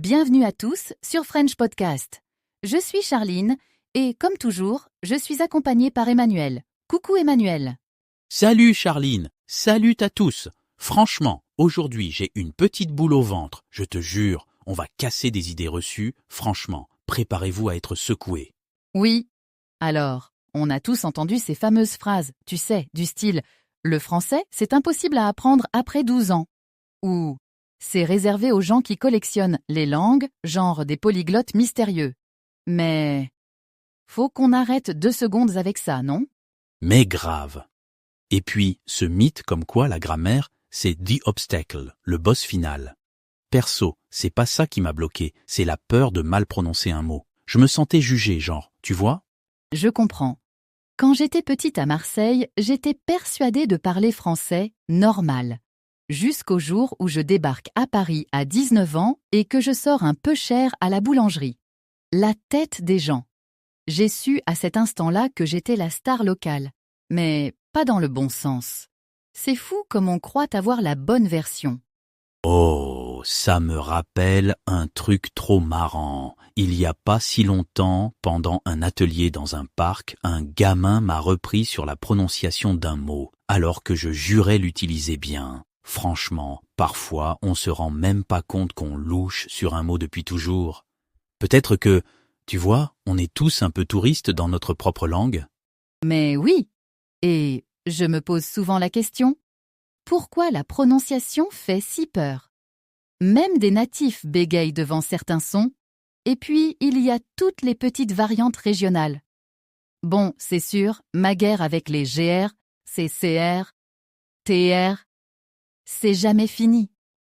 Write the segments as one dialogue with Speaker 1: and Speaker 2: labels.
Speaker 1: Bienvenue à tous sur French Podcast. Je suis Charline et, comme toujours, je suis accompagnée par Emmanuel. Coucou Emmanuel.
Speaker 2: Salut Charline, salut à tous. Franchement, aujourd'hui j'ai une petite boule au ventre, je te jure, on va casser des idées reçues, franchement, préparez-vous à être secoués.
Speaker 1: Oui. Alors, on a tous entendu ces fameuses phrases, tu sais, du style « Le français, c'est impossible à apprendre après 12 ans » ou « C'est réservé aux gens qui collectionnent les langues, genre des polyglottes mystérieux ». Mais faut qu'on arrête 2 secondes avec ça, non?
Speaker 2: Mais grave. Et puis, ce mythe comme quoi la grammaire, c'est the obstacle, le boss final. Perso, c'est pas ça qui m'a bloqué, c'est la peur de mal prononcer un mot. Je me sentais jugé, genre, tu vois?
Speaker 1: Je comprends. Quand j'étais petite à Marseille, j'étais persuadée de parler français normal. Jusqu'au jour où je débarque à Paris à 19 ans et que je sors un peu cher à la boulangerie. La tête des gens. J'ai su à cet instant-là que j'étais la star locale, mais pas dans le bon sens. C'est fou comme on croit avoir la bonne version.
Speaker 2: Oh, ça me rappelle un truc trop marrant. Il y a pas si longtemps, pendant un atelier dans un parc, un gamin m'a repris sur la prononciation d'un mot, alors que je jurais l'utiliser bien. Franchement, parfois, on se rend même pas compte qu'on louche sur un mot depuis toujours. Peut-être que, tu vois, on est tous un peu touristes dans notre propre langue.
Speaker 1: Mais oui, et je me pose souvent la question, pourquoi la prononciation fait si peur? Même des natifs bégayent devant certains sons, et puis il y a toutes les petites variantes régionales. Bon, c'est sûr, ma guerre avec les GR, c'est CR, TR, c'est jamais fini.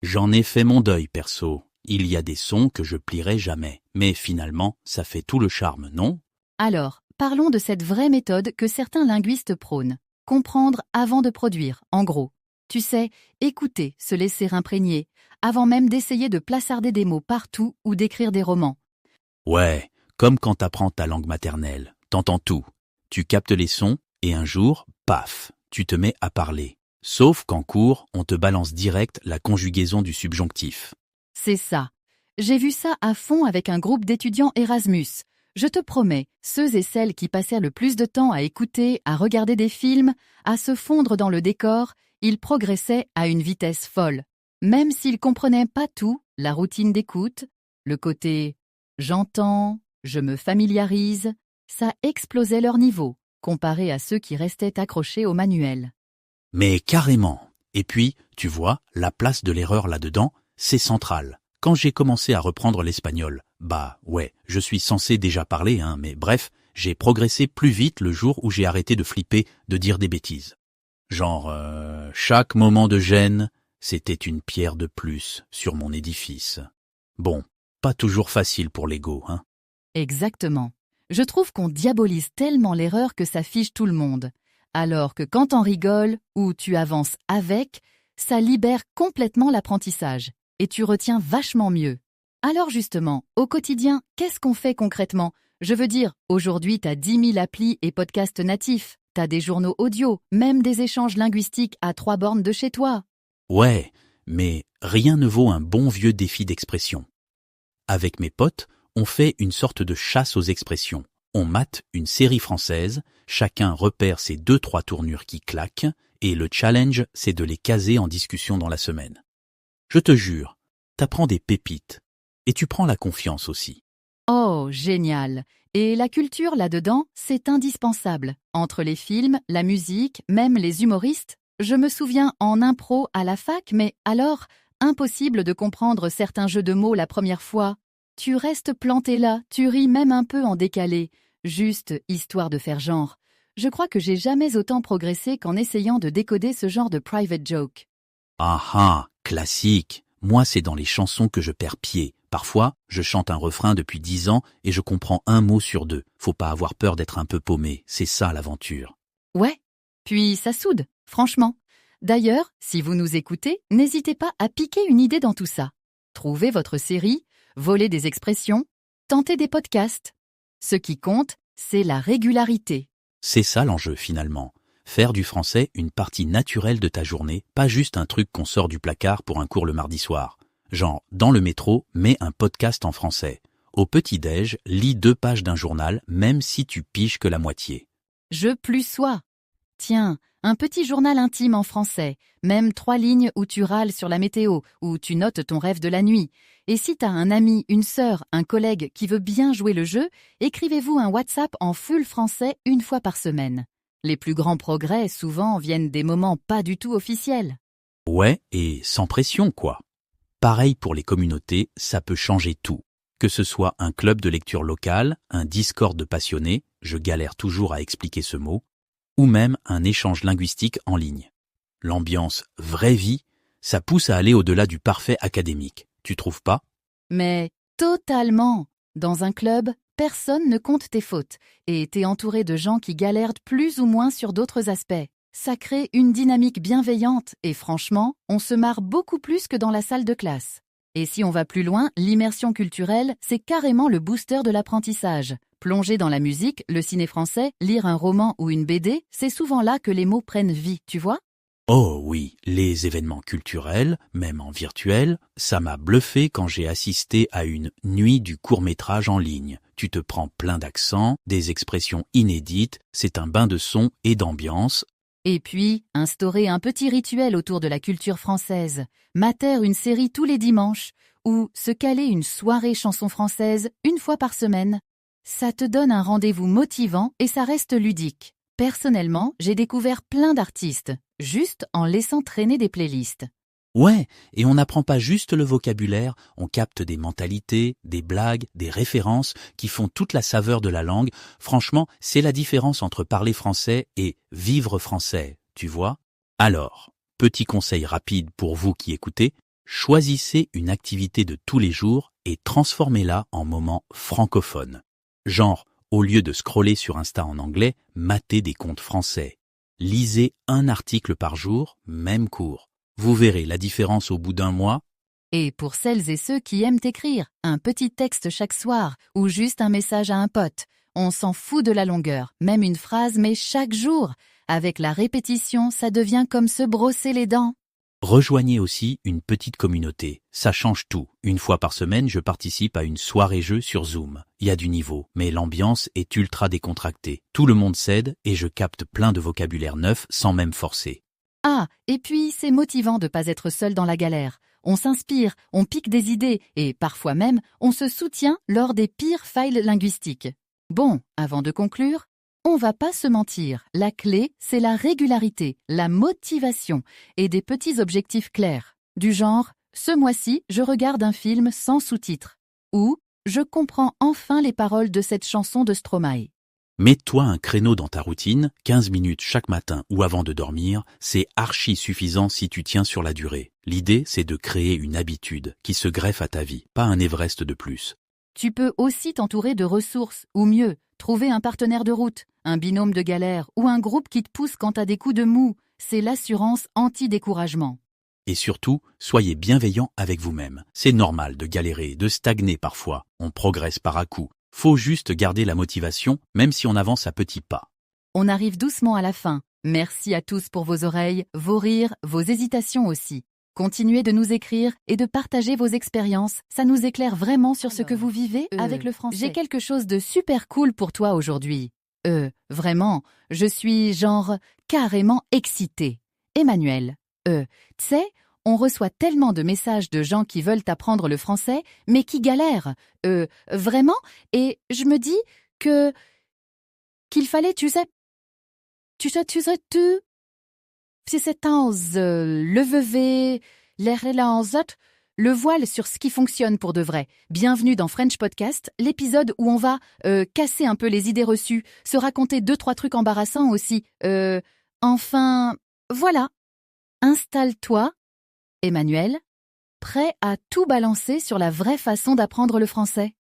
Speaker 2: J'en ai fait mon deuil, perso. Il y a des sons que je plierai jamais. Mais finalement, ça fait tout le charme, non?
Speaker 1: Alors, parlons de cette vraie méthode que certains linguistes prônent. Comprendre avant de produire, en gros. Tu sais, écouter, se laisser imprégner, avant même d'essayer de plaçarder des mots partout ou d'écrire des romans.
Speaker 2: Ouais, comme quand t'apprends ta langue maternelle. T'entends tout. Tu captes les sons, et un jour, paf, tu te mets à parler. Sauf qu'en cours, on te balance direct la conjugaison du subjonctif.
Speaker 1: C'est ça. J'ai vu ça à fond avec un groupe d'étudiants Erasmus. Je te promets, ceux et celles qui passaient le plus de temps à écouter, à regarder des films, à se fondre dans le décor, ils progressaient à une vitesse folle. Même s'ils comprenaient pas tout, la routine d'écoute, le côté « j'entends, je me familiarise », ça explosait leur niveau, comparé à ceux qui restaient accrochés au manuel.
Speaker 2: Mais carrément. Et puis, tu vois, la place de l'erreur là-dedans, c'est central. Quand j'ai commencé à reprendre l'espagnol, bah ouais, je suis censé déjà parler, mais bref, j'ai progressé plus vite le jour où j'ai arrêté de flipper, de dire des bêtises. Genre, chaque moment de gêne, c'était une pierre de plus sur mon édifice. Bon, pas toujours facile pour l'ego,
Speaker 1: Exactement. Je trouve qu'on diabolise tellement l'erreur que ça fige tout le monde. Alors que quand on rigole ou tu avances avec, ça libère complètement l'apprentissage et tu retiens vachement mieux. Alors justement, au quotidien, qu'est-ce qu'on fait concrètement? Je veux dire, aujourd'hui, t'as 10 000 applis et podcasts natifs, t'as des journaux audio, même des échanges linguistiques à 3 bornes de chez toi.
Speaker 2: Ouais, mais rien ne vaut un bon vieux défi d'expression. Avec mes potes, on fait une sorte de chasse aux expressions. On mate une série française, chacun repère ses 2-3 tournures qui claquent, et le challenge, c'est de les caser en discussion dans la semaine. Je te jure, t'apprends des pépites. Et tu prends la confiance aussi.
Speaker 1: Oh, génial! Et la culture là-dedans, c'est indispensable. Entre les films, la musique, même les humoristes, je me souviens en impro à la fac, mais alors, impossible de comprendre certains jeux de mots la première fois. Tu restes planté là, tu ris même un peu en décalé, juste histoire de faire genre. Je crois que j'ai jamais autant progressé qu'en essayant de décoder ce genre de private joke.
Speaker 2: Ah, classique. Moi, c'est dans les chansons que je perds pied. Parfois, je chante un refrain depuis 10 ans et je comprends un mot sur 2. Faut pas avoir peur d'être un peu paumé, c'est ça l'aventure.
Speaker 1: Ouais, puis ça soude, franchement. D'ailleurs, si vous nous écoutez, n'hésitez pas à piquer une idée dans tout ça. Trouvez votre série, volez des expressions, tentez des podcasts. Ce qui compte, c'est la régularité.
Speaker 2: C'est ça l'enjeu finalement. Faire du français une partie naturelle de ta journée, pas juste un truc qu'on sort du placard pour un cours le mardi soir. Genre, dans le métro, mets un podcast en français. Au petit-déj, lis 2 pages d'un journal, même si tu piges que la moitié.
Speaker 1: Je plus sois. Tiens, un petit journal intime en français, même 3 lignes où tu râles sur la météo, où tu notes ton rêve de la nuit. Et si t'as un ami, une sœur, un collègue qui veut bien jouer le jeu, écrivez-vous un WhatsApp en full français 1 fois par semaine. Les plus grands progrès, souvent, viennent des moments pas du tout officiels.
Speaker 2: Ouais, et sans pression, quoi. Pareil pour les communautés, ça peut changer tout. Que ce soit un club de lecture local, un Discord de passionnés, je galère toujours à expliquer ce mot, ou même un échange linguistique en ligne. L'ambiance vraie vie, ça pousse à aller au-delà du parfait académique. Tu trouves pas?
Speaker 1: Mais totalement. Dans un club, personne ne compte tes fautes et t'es entouré de gens qui galèrent plus ou moins sur d'autres aspects. Ça crée une dynamique bienveillante et franchement, on se marre beaucoup plus que dans la salle de classe. Et si on va plus loin, l'immersion culturelle, c'est carrément le booster de l'apprentissage. Plonger dans la musique, le ciné français, lire un roman ou une BD, c'est souvent là que les mots prennent vie, tu vois?
Speaker 2: Oh oui, les événements culturels, même en virtuel, ça m'a bluffé quand j'ai assisté à une nuit du court-métrage en ligne. Tu te prends plein d'accents, des expressions inédites, c'est un bain de son et d'ambiance.
Speaker 1: Et puis, instaurer un petit rituel autour de la culture française, mater une série tous les dimanches, ou se caler une soirée chanson française 1 fois par semaine. Ça te donne un rendez-vous motivant et ça reste ludique. Personnellement, j'ai découvert plein d'artistes, juste en laissant traîner des playlists.
Speaker 2: Ouais, et on n'apprend pas juste le vocabulaire, on capte des mentalités, des blagues, des références qui font toute la saveur de la langue. Franchement, c'est la différence entre parler français et vivre français, tu vois? Alors, petit conseil rapide pour vous qui écoutez, choisissez une activité de tous les jours et transformez-la en moment francophone. Genre, au lieu de scroller sur Insta en anglais, matez des comptes français. Lisez un article par jour, même cours. Vous verrez la différence au bout d'1 mois.
Speaker 1: Et pour celles et ceux qui aiment écrire, un petit texte chaque soir ou juste un message à un pote, on s'en fout de la longueur, même une phrase, mais chaque jour. Avec la répétition, ça devient comme se brosser les dents.
Speaker 2: Rejoignez aussi une petite communauté. Ça change tout. 1 fois par semaine, je participe à une soirée-jeu sur Zoom. Il y a du niveau, mais l'ambiance est ultra décontractée. Tout le monde s'aide et je capte plein de vocabulaire neuf sans même forcer.
Speaker 1: Ah, et puis c'est motivant de pas être seul dans la galère. On s'inspire, on pique des idées et parfois même on se soutient lors des pires failles linguistiques. Bon, avant de conclure, on va pas se mentir, la clé c'est la régularité, la motivation et des petits objectifs clairs. Du genre, ce mois-ci je regarde un film sans sous-titres ou je comprends enfin les paroles de cette chanson de Stromae.
Speaker 2: Mets-toi un créneau dans ta routine, 15 minutes chaque matin ou avant de dormir, c'est archi suffisant si tu tiens sur la durée. L'idée, c'est de créer une habitude qui se greffe à ta vie, pas un Everest de plus.
Speaker 1: Tu peux aussi t'entourer de ressources, ou mieux, trouver un partenaire de route, un binôme de galère ou un groupe qui te pousse quand t'as des coups de mou. C'est l'assurance anti-découragement.
Speaker 2: Et surtout, soyez bienveillant avec vous-même. C'est normal de galérer, de stagner parfois. On progresse par à-coups. Faut juste garder la motivation, même si on avance à petits pas.
Speaker 1: On arrive doucement à la fin. Merci à tous pour vos oreilles, vos rires, vos hésitations aussi. Continuez de nous écrire et de partager vos expériences. Ça nous éclaire vraiment sur ce que vous vivez avec le français. J'ai quelque chose de super cool pour toi aujourd'hui. Vraiment, je suis genre carrément excitée. Emmanuel, tu sais, on reçoit tellement de messages de gens qui veulent apprendre le français, mais qui galèrent. Vraiment, et je me dis qu'il fallait, tu sais, si c'est le veuve, le voile sur ce qui fonctionne pour de vrai. Bienvenue dans French Podcast, l'épisode où on va casser un peu les idées reçues, se raconter 2-3 trucs embarrassants aussi. Enfin, voilà. Installe-toi, Emmanuel, prêt à tout balancer sur la vraie façon d'apprendre le français.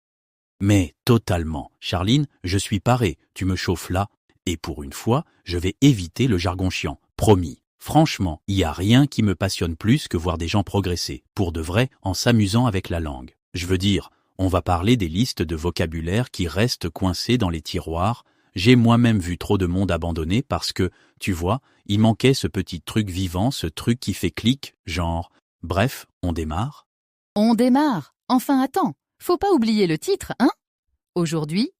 Speaker 2: Mais totalement. Charline, je suis paré, tu me chauffes là. Et pour une fois, je vais éviter le jargon chiant. Promis. Franchement, il n'y a rien qui me passionne plus que voir des gens progresser, pour de vrai, en s'amusant avec la langue. Je veux dire, on va parler des listes de vocabulaire qui restent coincées dans les tiroirs. J'ai moi-même vu trop de monde abandonné parce que, tu vois, il manquait ce petit truc vivant, ce truc qui fait clic, genre... Bref, on démarre.
Speaker 1: On démarre. Enfin, attends, faut pas oublier le titre, hein? Aujourd'hui,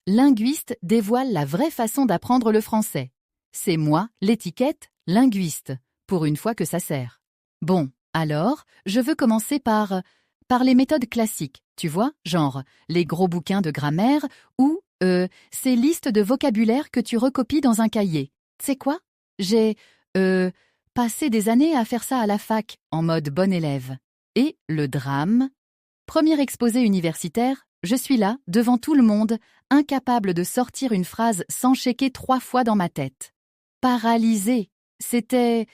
Speaker 1: Linguiste dévoile la vraie façon d'apprendre le français. C'est moi, l'étiquette, linguiste, pour une fois que ça sert. Bon, alors, je veux commencer par les méthodes classiques, tu vois, genre les gros bouquins de grammaire ou ces listes de vocabulaire que tu recopies dans un cahier. Tu sais quoi? J'ai passé des années à faire ça à la fac, en mode bon élève. Et le drame? Premier exposé universitaire, je suis là, devant tout le monde, incapable de sortir une phrase sans checker 3 fois dans ma tête. Paralysée. C'était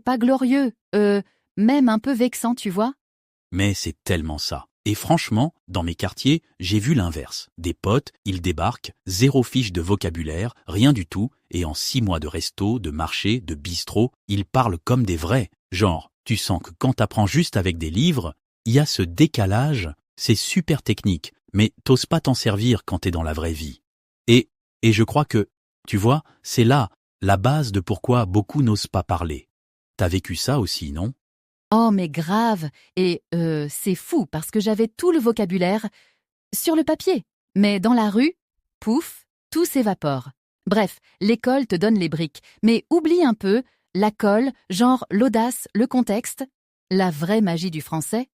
Speaker 1: pas glorieux, même un peu vexant, tu vois.
Speaker 2: Mais c'est tellement ça. Et franchement, dans mes quartiers, j'ai vu l'inverse. Des potes, ils débarquent, 0 fiche de vocabulaire, rien du tout, et en 6 mois de resto, de marché, de bistrot, ils parlent comme des vrais. Genre, tu sens que quand t'apprends juste avec des livres, il y a ce décalage, c'est super technique, mais t'oses pas t'en servir quand t'es dans la vraie vie. Et je crois que, tu vois, c'est là, la base de pourquoi beaucoup n'osent pas parler. T'as vécu ça aussi, non ?
Speaker 1: Oh, mais grave. Et c'est fou parce que j'avais tout le vocabulaire sur le papier. Mais dans la rue, pouf, tout s'évapore. Bref, l'école te donne les briques. Mais oublie un peu la colle, genre l'audace, le contexte. La vraie magie du français,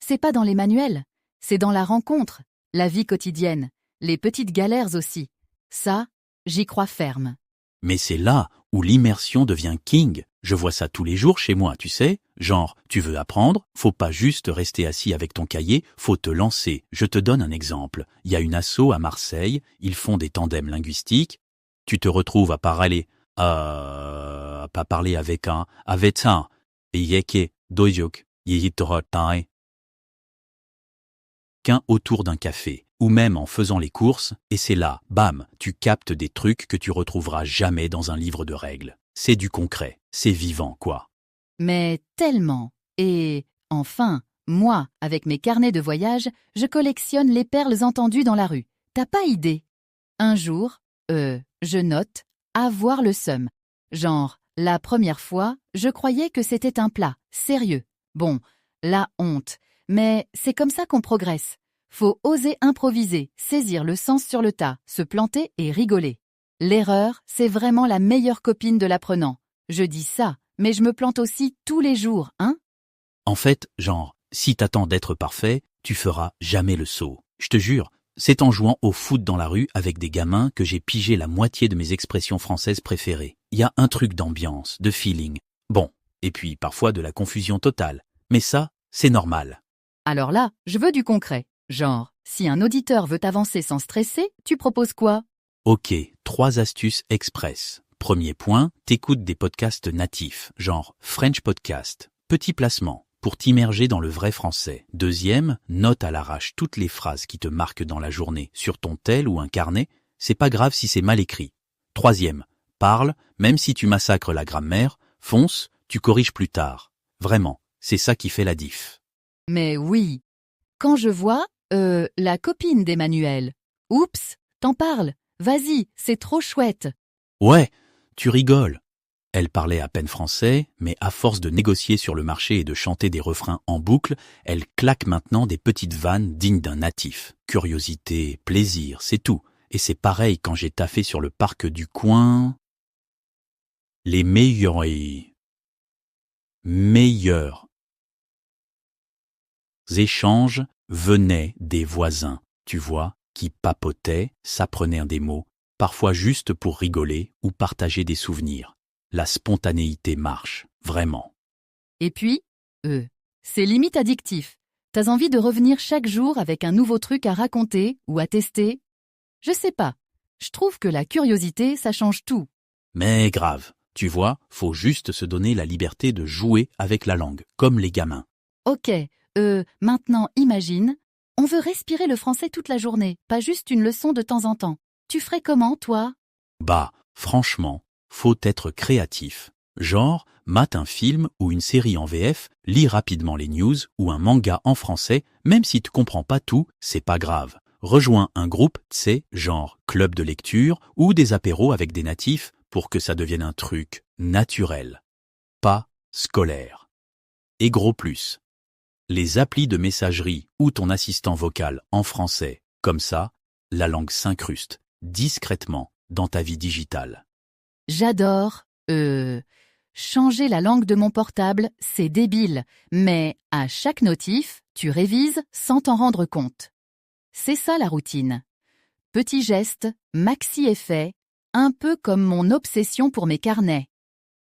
Speaker 1: c'est pas dans les manuels. C'est dans la rencontre, la vie quotidienne, les petites galères aussi. Ça, j'y crois ferme.
Speaker 2: Mais c'est là où l'immersion devient king. Je vois ça tous les jours chez moi, tu sais. Genre, tu veux apprendre, faut pas juste rester assis avec ton cahier, faut te lancer. Je te donne un exemple. Il y a une asso à Marseille, ils font des tandems linguistiques. Tu te retrouves à parler, pas parler avec un, et yeke, doyok, yeyitorotai. Qu'un autour d'un café, ou même en faisant les courses, et c'est là, bam, tu captes des trucs que tu retrouveras jamais dans un livre de règles. C'est du concret, c'est vivant, quoi.
Speaker 1: Mais tellement. Et enfin, moi, avec mes carnets de voyage, je collectionne les perles entendues dans la rue. T'as pas idée? Un jour, je note avoir le seum. Genre, la première fois, je croyais que c'était un plat, sérieux. Bon, la honte. Mais c'est comme ça qu'on progresse. Faut oser improviser, saisir le sens sur le tas, se planter et rigoler. L'erreur, c'est vraiment la meilleure copine de l'apprenant. Je dis ça, mais je me plante aussi tous les jours, hein?
Speaker 2: En fait, genre, si t'attends d'être parfait, tu feras jamais le saut. Je te jure, c'est en jouant au foot dans la rue avec des gamins que j'ai pigé la moitié de mes expressions françaises préférées. Il y a un truc d'ambiance, de feeling. Bon, et puis parfois de la confusion totale. Mais ça, c'est normal.
Speaker 1: Alors là, je veux du concret. Genre, si un auditeur veut avancer sans stresser, tu proposes quoi?
Speaker 2: Ok, 3 astuces express. Premier point, t'écoutes des podcasts natifs, genre French Podcast. Petit placement, pour t'immerger dans le vrai français. Deuxième, note à l'arrache toutes les phrases qui te marquent dans la journée, sur ton tel ou un carnet. C'est pas grave si c'est mal écrit. Troisième, parle, même si tu massacres la grammaire, fonce, tu corriges plus tard. Vraiment, c'est ça qui fait la diff.
Speaker 1: Mais oui. Quand je vois, la copine d'Emmanuel. Oups, t'en parles. Vas-y, c'est trop chouette.
Speaker 2: Ouais, tu rigoles. Elle parlait à peine français, mais à force de négocier sur le marché et de chanter des refrains en boucle, elle claque maintenant des petites vannes dignes d'un natif. Curiosité, plaisir, c'est tout. Et c'est pareil quand j'ai taffé sur le parc du coin. Les meilleurs échanges venaient des voisins, tu vois, qui papotaient, s'apprenaient des mots, parfois juste pour rigoler ou partager des souvenirs. La spontanéité marche, vraiment.
Speaker 1: Et puis, c'est limite addictif. T'as envie de revenir chaque jour avec un nouveau truc à raconter ou à tester? Je sais pas. Je trouve que la curiosité, ça change tout.
Speaker 2: Mais grave, tu vois, faut juste se donner la liberté de jouer avec la langue, comme les gamins.
Speaker 1: Ok, maintenant imagine, on veut respirer le français toute la journée, pas juste une leçon de temps en temps. Tu ferais comment, toi?
Speaker 2: Bah, franchement, faut être créatif. Genre, mate un film ou une série en VF, lis rapidement les news ou un manga en français, même si tu comprends pas tout, c'est pas grave. Rejoins un groupe, tu sais, genre club de lecture ou des apéros avec des natifs pour que ça devienne un truc naturel, pas scolaire. Et gros plus. Les applis de messagerie ou ton assistant vocal en français. Comme ça, la langue s'incruste discrètement dans ta vie digitale.
Speaker 1: J'adore. Changer la langue de mon portable, c'est débile, mais à chaque notif, tu révises sans t'en rendre compte. C'est ça la routine. Petit geste, maxi effet, un peu comme mon obsession pour mes carnets.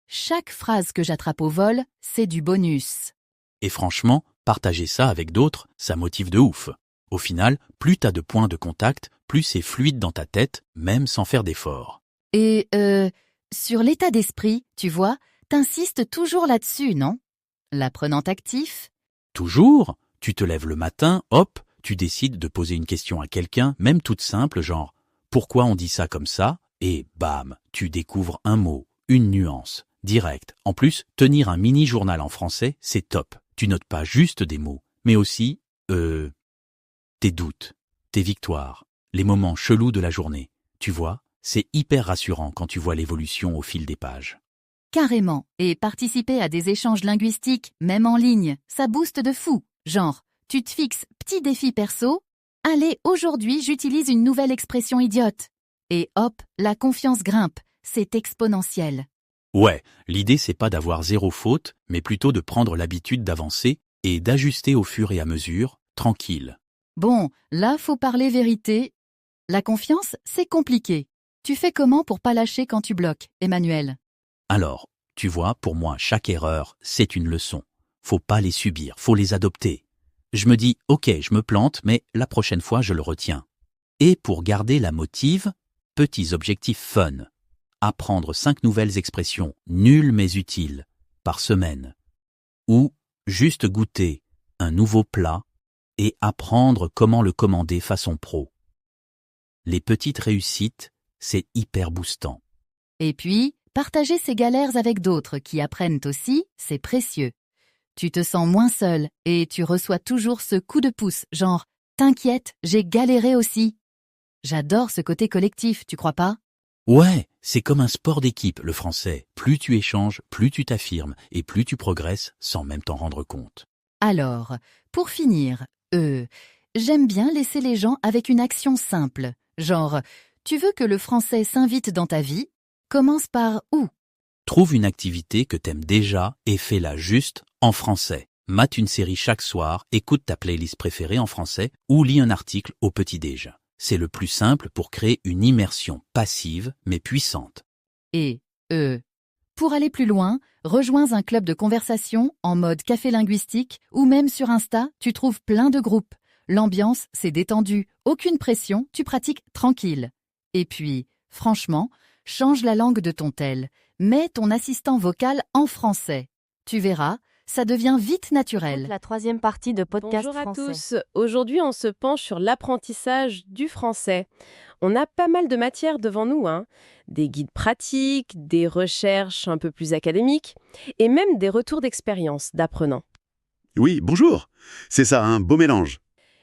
Speaker 1: Chaque phrase que j'attrape au vol, c'est du bonus.
Speaker 2: Et franchement, partager ça avec d'autres, ça motive de ouf. Au final, plus t'as de points de contact, plus c'est fluide dans ta tête, même sans faire d'efforts.
Speaker 1: Et sur l'état d'esprit, tu vois, t'insistes toujours là-dessus, non? L'apprenant actif?
Speaker 2: Toujours, tu te lèves le matin, hop, tu décides de poser une question à quelqu'un, même toute simple, genre « Pourquoi on dit ça comme ça ?» et bam, tu découvres un mot, une nuance, direct. En plus, tenir un mini-journal en français, c'est top. Tu notes pas juste des mots, mais aussi, tes doutes, tes victoires, les moments chelous de la journée. Tu vois, c'est hyper rassurant quand tu vois l'évolution au fil des pages.
Speaker 1: Carrément. Et participer à des échanges linguistiques, même en ligne, ça booste de fou. Genre, tu te fixes petit défi perso. Allez, aujourd'hui, j'utilise une nouvelle expression idiote. Et hop, la confiance grimpe. C'est exponentiel.
Speaker 2: Ouais, l'idée c'est pas d'avoir zéro faute, mais plutôt de prendre l'habitude d'avancer et d'ajuster au fur et à mesure, tranquille.
Speaker 1: Bon, là, faut parler vérité. La confiance, c'est compliqué. Tu fais comment pour pas lâcher quand tu bloques, Emmanuel?
Speaker 2: Alors, tu vois, pour moi, chaque erreur, c'est une leçon. Faut pas les subir, faut les adopter. Je me dis, ok, je me plante, mais la prochaine fois, je le retiens. Et pour garder la motive, petits objectifs fun. Apprendre 5 nouvelles expressions, nulles mais utiles, par semaine. Ou juste goûter un nouveau plat et apprendre comment le commander façon pro. Les petites réussites, c'est hyper boostant.
Speaker 1: Et puis, partager ses galères avec d'autres qui apprennent aussi, c'est précieux. Tu te sens moins seul et tu reçois toujours ce coup de pouce, genre « T'inquiète, j'ai galéré aussi ». J'adore ce côté collectif, tu crois pas?
Speaker 2: Ouais, c'est comme un sport d'équipe, le français. Plus tu échanges, plus tu t'affirmes et plus tu progresses sans même t'en rendre compte.
Speaker 1: Alors, pour finir, j'aime bien laisser les gens avec une action simple. Genre, tu veux que le français s'invite dans ta vie? Commence par où?
Speaker 2: Trouve une activité que t'aimes déjà et fais-la juste en français. Mate une série chaque soir, écoute ta playlist préférée en français ou lis un article au petit-déj. C'est le plus simple pour créer une immersion passive mais puissante.
Speaker 1: Et, pour aller plus loin, rejoins un club de conversation en mode café linguistique ou même sur Insta, tu trouves plein de groupes. L'ambiance, c'est détendu, aucune pression, tu pratiques tranquille. Et puis, franchement, change la langue de ton tel. Mets ton assistant vocal en français. Tu verras, ça devient vite naturel.
Speaker 3: La troisième partie de podcast
Speaker 4: Bonjour à
Speaker 3: français.
Speaker 4: tous. Aujourd'hui, on se penche sur l'apprentissage du français. On a pas mal de matières devant nous, hein. Des guides pratiques, des recherches un peu plus académiques et même des retours d'expérience d'apprenants.
Speaker 5: Oui, bonjour. C'est ça, un beau mélange.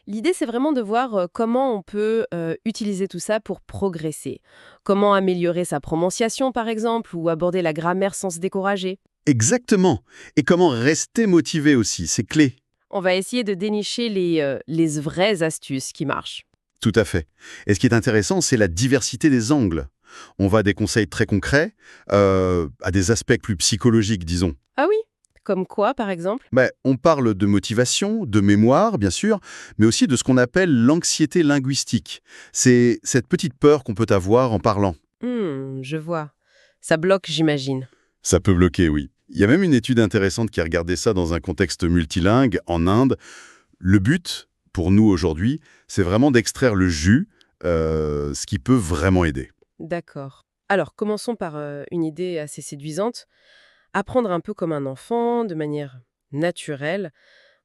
Speaker 4: L'idée, c'est vraiment de voir comment on peut utiliser tout ça pour progresser. Comment améliorer sa prononciation, par exemple, ou aborder la grammaire sans se décourager.
Speaker 5: Exactement. Et comment rester motivé aussi, c'est clé.
Speaker 4: On va essayer de dénicher les vraies astuces qui marchent.
Speaker 5: Tout à fait. Et ce qui est intéressant, c'est la diversité des angles. On va des conseils très concrets à des aspects plus psychologiques, disons.
Speaker 4: Ah oui? Comme quoi, par exemple?
Speaker 5: On parle de motivation, de mémoire, bien sûr, mais aussi de ce qu'on appelle l'anxiété linguistique. C'est cette petite peur qu'on peut avoir en parlant.
Speaker 4: Je vois. Ça bloque, j'imagine.
Speaker 5: Ça peut bloquer, oui. Il y a même une étude intéressante qui a regardé ça dans un contexte multilingue, en Inde. Le but, pour nous aujourd'hui, c'est vraiment d'extraire le jus, ce qui peut vraiment aider.
Speaker 4: D'accord. Alors, commençons par une idée assez séduisante. Apprendre un peu comme un enfant, de manière naturelle.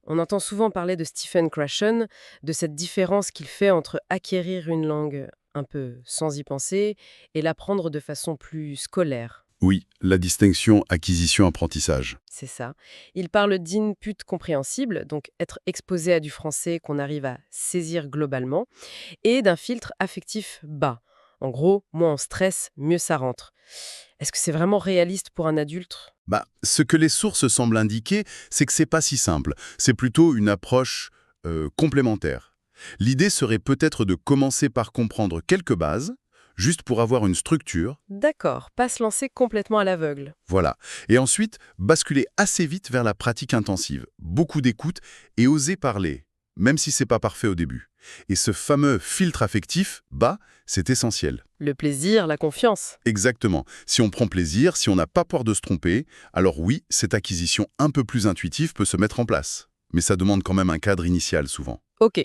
Speaker 4: On entend souvent parler de Stephen Krashen, de cette différence qu'il fait entre acquérir une langue un peu sans y penser et l'apprendre de façon plus scolaire.
Speaker 5: Oui, la distinction acquisition-apprentissage.
Speaker 4: C'est ça. Il parle d'input compréhensible, donc être exposé à du français qu'on arrive à saisir globalement, et d'un filtre affectif bas. En gros, moins on stresse, mieux ça rentre. Est-ce que c'est vraiment réaliste pour un adulte?
Speaker 5: Ce que les sources semblent indiquer, c'est que c'est pas si simple. C'est plutôt une approche complémentaire. L'idée serait peut-être de commencer par comprendre quelques bases, juste pour avoir une structure,
Speaker 4: D'accord, pas se lancer complètement à l'aveugle.
Speaker 5: voilà. Et ensuite, basculer assez vite vers la pratique intensive. Beaucoup d'écoute et oser parler, même si c'est pas parfait au début. Et ce fameux filtre affectif, c'est essentiel.
Speaker 4: Le plaisir, la confiance.
Speaker 5: Exactement. Si on prend plaisir, si on n'a pas peur de se tromper, alors oui, cette acquisition un peu plus intuitive peut se mettre en place. Mais ça demande quand même un cadre initial souvent.
Speaker 4: Ok.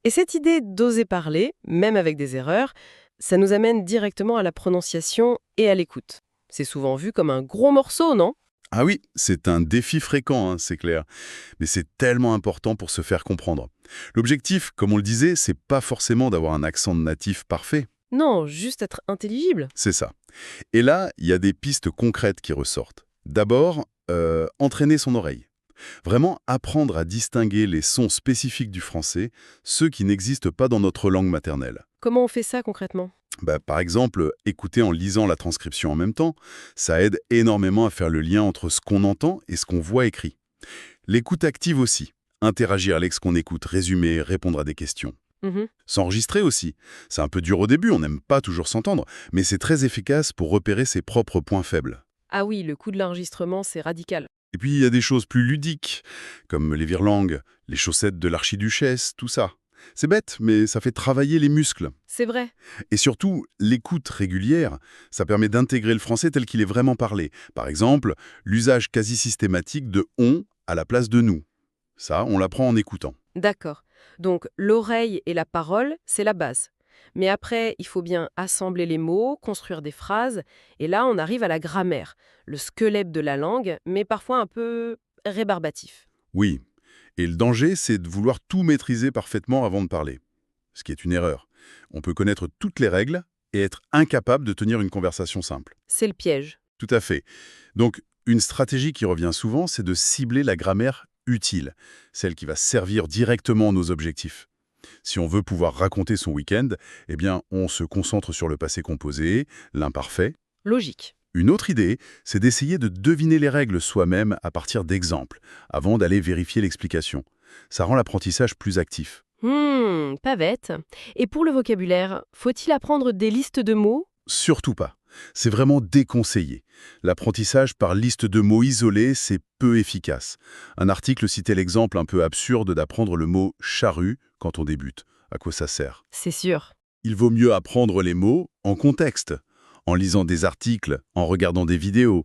Speaker 4: Et cette idée d'oser parler, même avec des erreurs, ça nous amène directement à la prononciation et à l'écoute. C'est souvent vu comme un gros morceau, non?
Speaker 5: Ah oui, c'est un défi fréquent, c'est clair. Mais c'est tellement important pour se faire comprendre. L'objectif, comme on le disait, c'est pas forcément d'avoir un accent natif parfait.
Speaker 4: Non, juste être intelligible.
Speaker 5: C'est ça. Et là, il y a des pistes concrètes qui ressortent. D'abord, entraîner son oreille. Vraiment apprendre à distinguer les sons spécifiques du français, ceux qui n'existent pas dans notre langue maternelle.
Speaker 4: Comment on fait ça concrètement?
Speaker 5: Par exemple, écouter en lisant la transcription en même temps, ça aide énormément à faire le lien entre ce qu'on entend et ce qu'on voit écrit. L'écoute active aussi. Interagir avec ce qu'on écoute, résumer, répondre à des questions. S'enregistrer aussi. C'est un peu dur au début, on n'aime pas toujours s'entendre, mais c'est très efficace pour repérer ses propres points faibles.
Speaker 4: Ah oui, le coût de l'enregistrement, c'est radical.
Speaker 5: Et puis il y a des choses plus ludiques, comme les virelangues, les chaussettes de l'archiduchesse, tout ça. C'est bête, mais ça fait travailler les muscles.
Speaker 4: C'est vrai.
Speaker 5: Et surtout, l'écoute régulière, ça permet d'intégrer le français tel qu'il est vraiment parlé. Par exemple, l'usage quasi systématique de « on » à la place de « nous ». Ça, on l'apprend en écoutant.
Speaker 4: D'accord. Donc, l'oreille et la parole, c'est la base. Mais après, il faut bien assembler les mots, construire des phrases, et là, on arrive à la grammaire, le squelette de la langue, mais parfois un peu rébarbatif.
Speaker 5: Oui. Et le danger, c'est de vouloir tout maîtriser parfaitement avant de parler. Ce qui est une erreur. On peut connaître toutes les règles et être incapable de tenir une conversation simple.
Speaker 4: C'est le piège.
Speaker 5: Tout à fait. Donc, une stratégie qui revient souvent, c'est de cibler la grammaire utile, celle qui va servir directement nos objectifs. Si on veut pouvoir raconter son week-end, eh bien, on se concentre sur le passé composé, l'imparfait.
Speaker 4: Logique.
Speaker 5: Une autre idée, c'est d'essayer de deviner les règles soi-même à partir d'exemples, avant d'aller vérifier l'explication. Ça rend l'apprentissage plus actif.
Speaker 4: Pas bête. Et pour le vocabulaire, faut-il apprendre des listes de mots?
Speaker 5: Surtout pas. C'est vraiment déconseillé. L'apprentissage par liste de mots isolés, c'est peu efficace. Un article citait l'exemple un peu absurde d'apprendre le mot « charrue » quand on débute. À quoi ça sert?
Speaker 4: C'est sûr.
Speaker 5: Il vaut mieux apprendre les mots en contexte, en lisant des articles, en regardant des vidéos.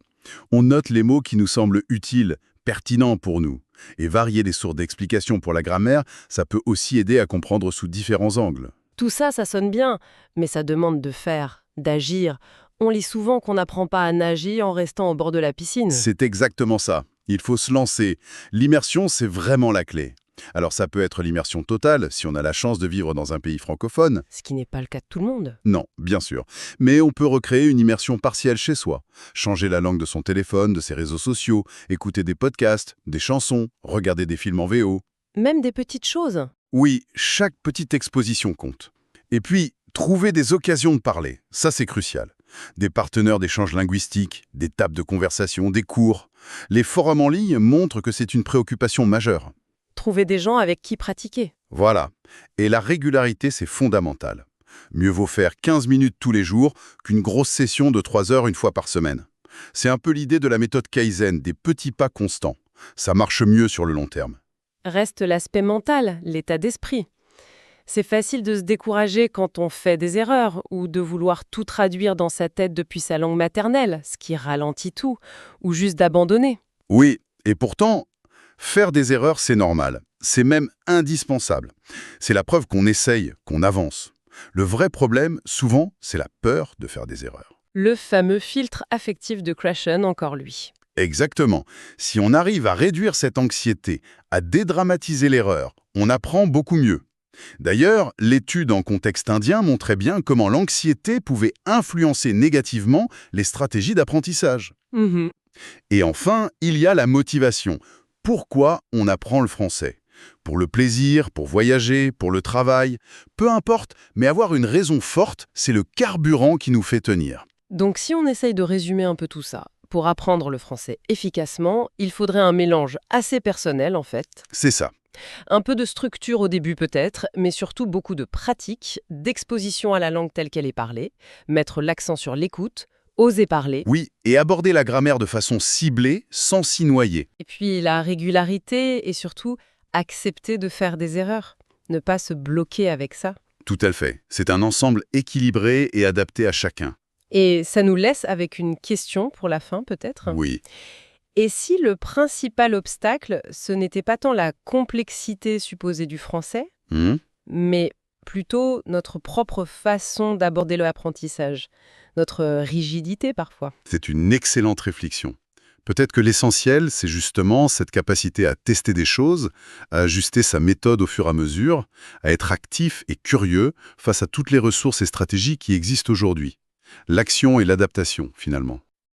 Speaker 5: On note les mots qui nous semblent utiles, pertinents pour nous. Et varier les sources d'explication pour la grammaire, ça peut aussi aider à comprendre sous différents angles.
Speaker 4: Tout ça, ça sonne bien, mais ça demande de faire, d'agir. On lit souvent qu'on n'apprend pas à nager en restant au bord de la piscine.
Speaker 5: C'est exactement ça. Il faut se lancer. L'immersion, c'est vraiment la clé. Alors ça peut être l'immersion totale, si on a la chance de vivre dans un pays francophone.
Speaker 4: Ce qui n'est pas le cas de tout le monde.
Speaker 5: Non, bien sûr. Mais on peut recréer une immersion partielle chez soi. Changer la langue de son téléphone, de ses réseaux sociaux, écouter des podcasts, des chansons, regarder des films en VO.
Speaker 4: Même des petites choses.
Speaker 5: Oui, chaque petite exposition compte. Et puis, trouver des occasions de parler, ça c'est crucial. Des partenaires d'échange linguistique, des tables de conversation, des cours. Les forums en ligne montrent que c'est une préoccupation majeure.
Speaker 4: Trouver des gens avec qui pratiquer.
Speaker 5: Voilà. Et la régularité, c'est fondamental. Mieux vaut faire 15 minutes tous les jours qu'une grosse session de 3 heures une fois par semaine. C'est un peu l'idée de la méthode Kaizen, des petits pas constants. Ça marche mieux sur le long terme.
Speaker 4: Reste l'aspect mental, l'état d'esprit. C'est facile de se décourager quand on fait des erreurs ou de vouloir tout traduire dans sa tête depuis sa langue maternelle, ce qui ralentit tout, ou juste d'abandonner.
Speaker 5: Oui, et pourtant, faire des erreurs, c'est normal. C'est même indispensable. C'est la preuve qu'on essaye, qu'on avance. Le vrai problème, souvent, c'est la peur de faire des erreurs.
Speaker 4: Le fameux filtre affectif de Krashen, encore lui.
Speaker 5: Exactement. Si on arrive à réduire cette anxiété, à dédramatiser l'erreur, on apprend beaucoup mieux. D'ailleurs, l'étude en contexte indien montrait bien comment l'anxiété pouvait influencer négativement les stratégies d'apprentissage. Et enfin, il y a la motivation. Pourquoi on apprend le français? Pour le plaisir, pour voyager, pour le travail, peu importe, mais avoir une raison forte, c'est le carburant qui nous fait tenir.
Speaker 4: Donc si on essaye de résumer un peu tout ça, Pour apprendre le français efficacement, il faudrait un mélange assez personnel en fait.
Speaker 5: C'est ça.
Speaker 4: Un peu de structure au début peut-être, mais surtout beaucoup de pratique, d'exposition à la langue telle qu'elle est parlée, mettre l'accent sur l'écoute, oser parler,
Speaker 5: Oui, et aborder la grammaire de façon ciblée, sans s'y noyer.
Speaker 4: et puis la régularité et surtout accepter de faire des erreurs, ne pas se bloquer avec ça.
Speaker 5: Tout à fait. C'est un ensemble équilibré et adapté à chacun.
Speaker 4: Et ça nous laisse avec une question pour la fin peut-être.
Speaker 5: Oui.
Speaker 4: Et si le principal obstacle, ce n'était pas tant la complexité supposée du français, mais plutôt notre propre façon d'aborder l'apprentissage, notre rigidité parfois.
Speaker 5: C'est une excellente réflexion. Peut-être que l'essentiel, c'est justement cette capacité à tester des choses, à ajuster sa méthode au fur et à mesure, à être actif et curieux face à toutes les ressources et stratégies qui existent aujourd'hui. L'action et l'adaptation, finalement.